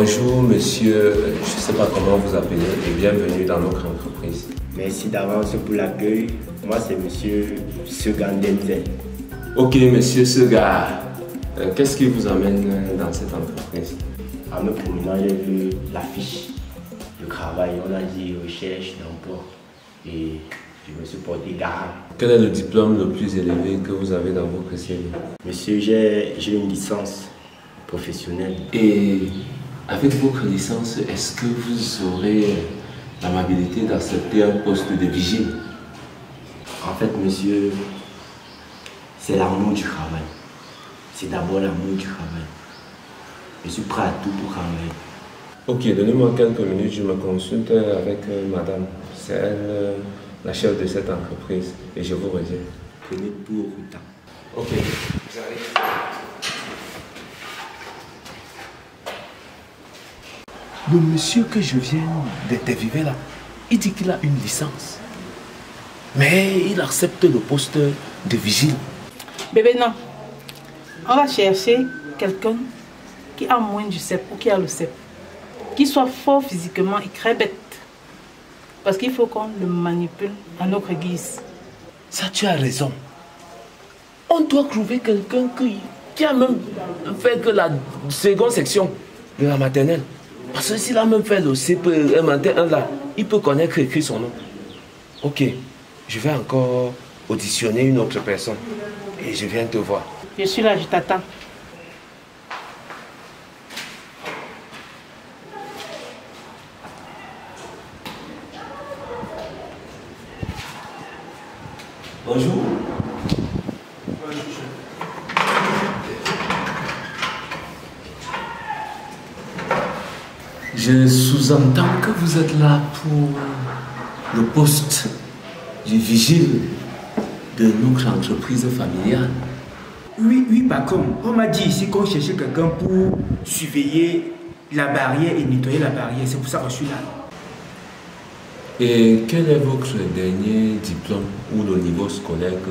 Bonjour monsieur, je ne sais pas comment vous appelez et bienvenue dans notre entreprise. Merci d'avance pour l'accueil. Moi c'est monsieur Segandenzel. Ok monsieur Sega, qu'est-ce qui vous amène dans cette entreprise? En me promenant, j'ai vu l'affiche de travail. On a dit recherche d'emploi et je me suis porté garant. Quel est le diplôme le plus élevé que vous avez dans votre CV? Monsieur, j'ai une licence professionnelle. Et avec votre licence, est-ce que vous aurez l'amabilité d'accepter un poste de vigile? En fait, monsieur, c'est l'amour du travail. C'est d'abord l'amour du travail. Je suis prêt à tout pour travailler. Ok, donnez-moi quelques minutes, je me consulte avec madame. C'est elle la chef de cette entreprise et je vous reviens. Prenez tout votre temps. Ok, j'arrive. Le monsieur que je viens d'interviewer là, il dit qu'il a une licence. Mais il accepte le poste de vigile. Bébé, non. On va chercher quelqu'un qui a moins du CEP ou qui a le CEP. Qui soit fort physiquement et très bête. Parce qu'il faut qu'on le manipule à notre guise. Ça, tu as raison. On doit trouver quelqu'un qui a même fait que la seconde section de la maternelle. Parce que s'il a même fait le CP, un matin, un là, il peut connaître et écrire son nom. Ok, je vais encore auditionner une autre personne. Et je viens te voir. Je suis là, je t'attends. Bonjour. Je sous-entends que vous êtes là pour le poste du vigile de notre entreprise familiale. Oui, par contre, on m'a dit ici qu'on cherchait quelqu'un pour surveiller la barrière et nettoyer la barrière. C'est pour ça que je suis là. Et quel est votre dernier diplôme ou le niveau scolaire que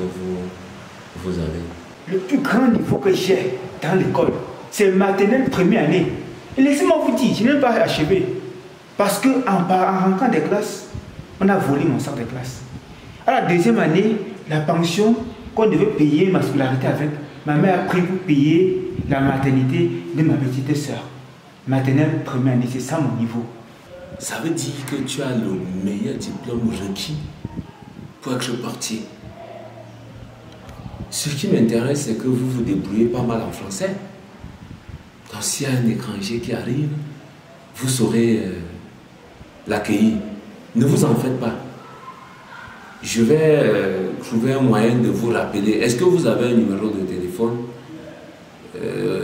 vous avez? Le plus grand niveau que j'ai dans l'école, c'est maternelle première année. Et laissez-moi vous dire, je n'ai pas achevé. Parce qu'en rentrant des classes, on a volé mon sac de classe. À la deuxième année, la pension qu'on devait payer ma scolarité avec, ma mère a pris pour payer la maternité de ma petite soeur. Maternelle première année, c'est ça mon niveau. Ça veut dire que tu as le meilleur diplôme requis pour être portier. Ce qui m'intéresse, c'est que vous vous débrouillez pas mal en français. Donc s'il y a un étranger qui arrive, vous saurez l'accueillir. Ne vous en faites pas. Je vais trouver un moyen de vous rappeler. Est-ce que vous avez un numéro de téléphone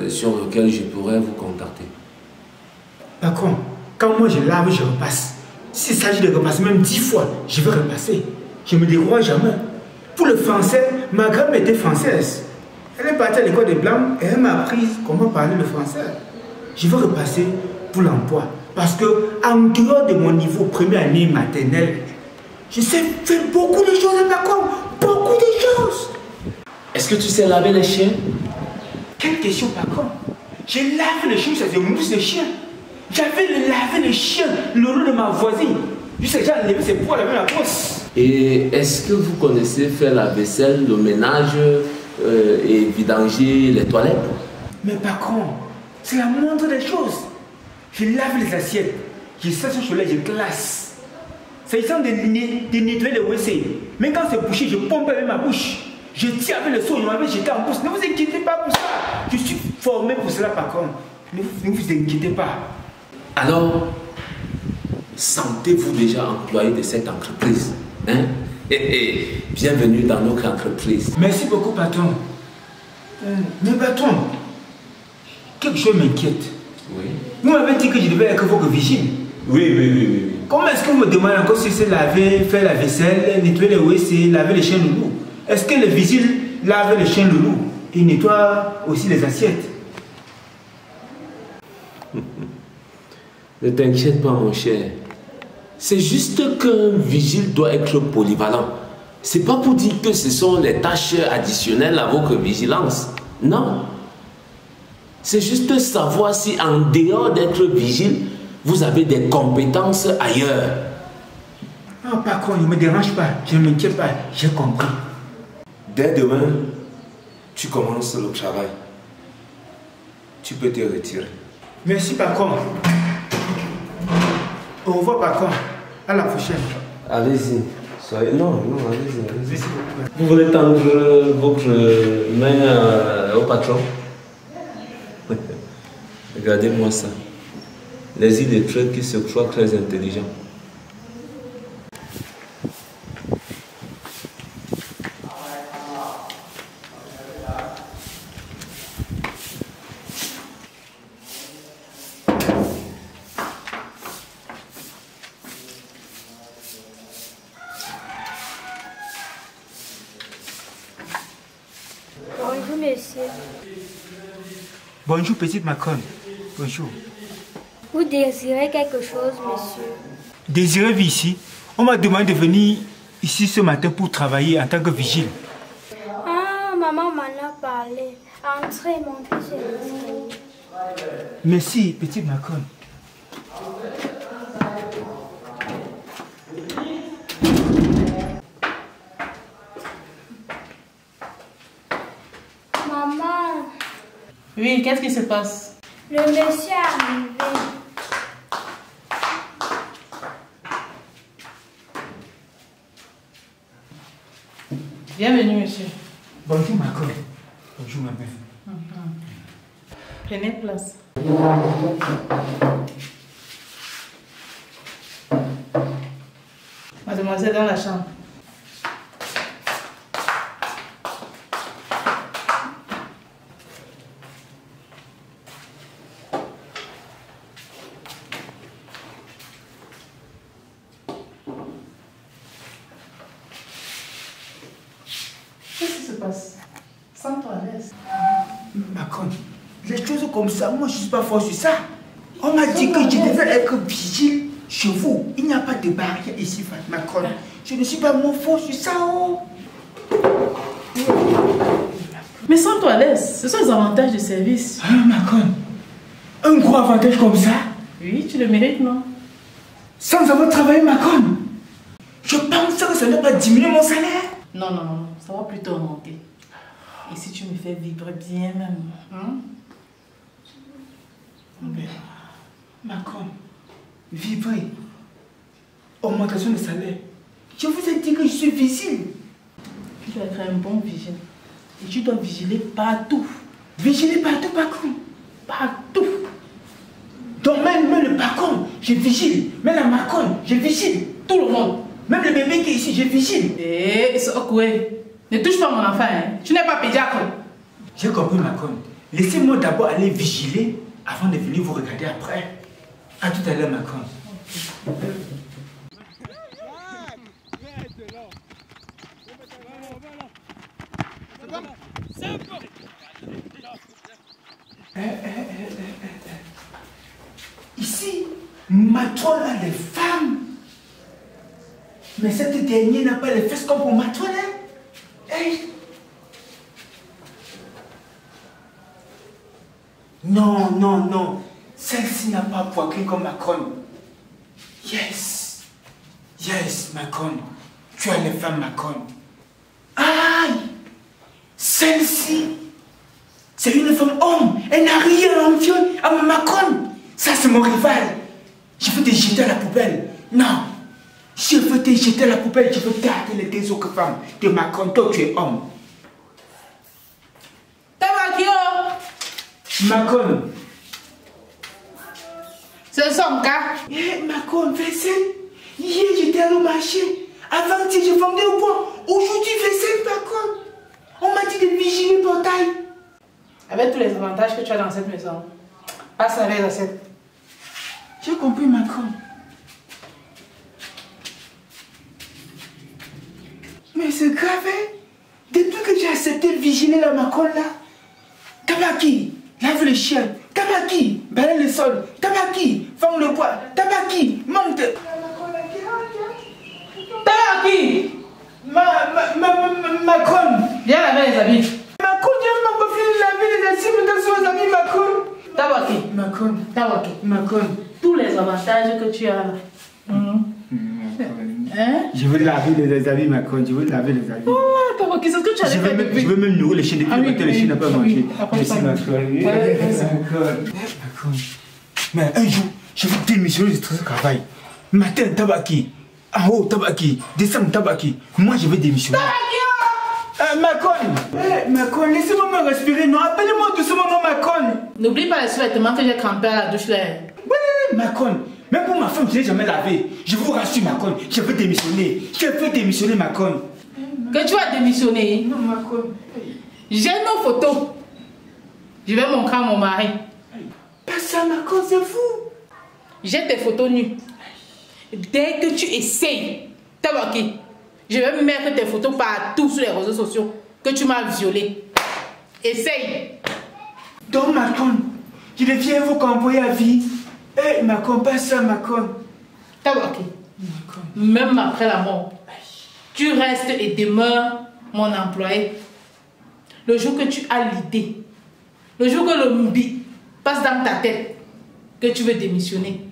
sur lequel je pourrais vous contacter? Par contre, quand moi je lave, je repasse. S'il s'agit de repasser même 10 fois, je vais repasser. Je ne me déroge jamais. Pour le français, ma grand-mère était française. Elle est partie à l'école des Blancs et elle m'a appris comment parler le français. Je vais repasser pour l'emploi. Parce que en dehors de mon niveau première année maternelle, je sais faire beaucoup de choses, d'accord? Beaucoup de choses. Est-ce que tu sais laver les chiens? Quelle question par contre? Je lave les chiens, ça se mousse les chiens. J'avais lavé les chiens, le loup de ma voisine. Jusqu'à j'ai enlevé ses poils avec la brosse. Et est-ce que vous connaissez faire la vaisselle, le ménage et vidanger les toilettes? Mais par contre, c'est la moindre des choses. Je lave les assiettes, je sèche sur les, je glace. S'agissant de nettoyer les WC, même quand c'est bouché, je pompe avec ma bouche. Je tire avec le seau, je m'avais jeté en bouche. Ne vous inquiétez pas pour ça. Je suis formé pour cela par contre. Ne vous inquiétez pas. Alors, sentez-vous déjà employé de cette entreprise, hein? Bienvenue dans notre entreprise. Merci beaucoup, patron. Mais patron, quelque chose m'inquiète. Oui. Vous m'avez dit que je devais être votre vigile. Oui. Comment est-ce que vous me demandez encore si c'est laver, faire la vaisselle, nettoyer les WC, laver les chiens loulous? Est-ce que le vigile lave les chiens loulous et nettoie aussi les assiettes? Ne t'inquiète pas, mon cher. C'est juste qu'un vigile doit être polyvalent. C'est pas pour dire que ce sont les tâches additionnelles à votre vigilance. Non. C'est juste savoir si en dehors d'être vigile, vous avez des compétences ailleurs. Ah, par contre, ne me dérange pas, je ne m'inquiète pas, j'ai compris. Dès demain, tu commences le travail. Tu peux te retirer. Merci, par contre. Au revoir, par contre. À la prochaine. Allez-y. Non, allez-y. Merci beaucoup. Vous voulez tendre votre main au patron? Regardez-moi ça. Les illettrés qui se croient très intelligents. Bonjour, monsieur. Bonjour, petite Macron. Bonjour. Vous désirez quelque chose, monsieur? Désiré vit ici. On m'a demandé de venir ici ce matin pour travailler en tant que vigile. Ah, maman m'en a parlé. Entrez, montez sur l'escalier. Merci, petite Macron. Maman, Oui, qu'est-ce qui se passe? le monsieur est arrivé. Bienvenue, monsieur. Bonjour, Macron. Bonjour, ma mère. Prenez place. Mademoiselle, dans la chambre. Qu'est-ce qui se passe? Sens-toi à l'aise. Macron, les choses comme ça, moi je ne suis pas fort sur ça. On m'a dit que je devais être vigile chez vous. Il n'y a pas de barrière ici, Macron. Je ne suis pas mon fort sur ça. Oh. Mais sens-toi à l'aise. Ce sont les avantages du service. Ah, Macron, un gros avantage comme ça, Oui, tu le mérites, non? sans avoir travaillé, Macron. Je pense que ça n'a pas diminué mon salaire. Non, non, non. Ça va plutôt augmenter. Et si tu me fais vibrer bien même, hein? Macron, vibrer, augmentation de salaire. Je vous ai dit que je suis vigile. Tu dois être un bon vigile. Et tu dois vigiler partout. Vigiler partout, Macron. Partout. Donc même le Macron, je vigile. Même la Macron, je vigile. Tout le monde. Même le bébé qui est ici, je vigile. Eh, c'est ok. Ne touche pas mon enfant, hein. Tu n'es pas pédiatre. J'ai compris, Macron. Laissez-moi d'abord aller vigiler avant de venir vous regarder après. À tout à l'heure, Macron. Ici, Matron a des femmes. Mais cette dernière n'a pas les fesses comme pour Matron. Hey. Non, non, non. Celle-ci n'a pas poitrine comme Macron. Yes. Yes, Macron. Tu as les femmes, Macron. Aïe. Celle-ci, c'est une femme homme. Elle n'a rien à envier à Macron. Ça, c'est mon rival. Je veux te jeter à la poubelle. Non. Je veux te jeter à la poubelle. Je veux garder les deux autres femmes de Macron. Toi, tu es homme. Tabakio. Macron. C'est son cas. Eh, Macron, vaisselle. Hier, j'étais allé au marché. Avant-hier, je vendais au bois. Aujourd'hui, vaisselle, Macron. On m'a dit de vigiler le portail. Avec tous les avantages que tu as dans cette maison, passe avec l'assiette. J'ai compris, Macron. Mais c'est grave, hein? Depuis que j'ai accepté de vigiler la Macron là, Tabaki, lave le chien. Tabaki, balaye le sol. Tabaki, fend le bois. Tabaki, monte. Tabaki. Macron. Viens laver les habits. Macron, viens m'envoyer laver les acides de ses amis, Macron. Macron. Tous les avantages que tu as là. Hein? Je veux laver les habits, Macron. Je veux laver les habits. Oh, qu'est-ce que tu as fait depuis? Je veux même nourrir les chiens depuis le matin. Les chiens n'ont pas mangé. Merci, Macron. Macron. Mais un jour, je vais démissionner de ce travail. Matin, Tabaki. En haut, Tabaki. Décembre, Tabaki. Moi, je vais démissionner. Macron! Macron, laissez-moi me respirer. Non, appelez-moi doucement, non, Macron. N'oublie pas les sous-vêtements que j'ai crampés à la douche là. Oui, Macron. Même pour ma femme, je n'ai jamais lavé. Je vous rassure, Macron. Je veux démissionner. Je veux démissionner, Macron. Que tu vas démissionner? Non, Macron. J'ai nos photos. Je vais montrer à mon mari. Pas ça, Macron, c'est fou. J'ai tes photos nues. Dès que tu essayes, Tabaki, je vais mettre tes photos partout sur les réseaux sociaux que tu m'as violé. Essaye. Donc, Macron, je deviens vous envoyer à vie. Eh, Macron, pas ça, Macron. Tabaki, même après la mort, tu restes et demeures mon employé. Le jour que tu as l'idée, le jour que le mbi passe dans ta tête que tu veux démissionner,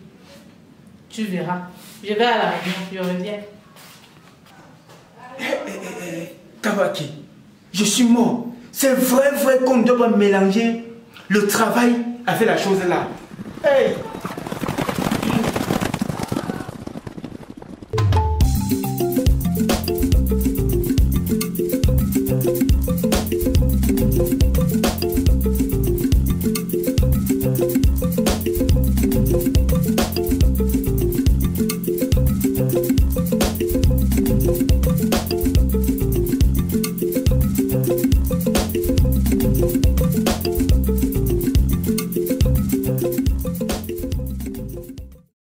tu verras. Je vais à la réunion, je reviens. Tabaki, je suis mort. C'est vrai qu'on doit mélanger le travail avec la chose là. Hey!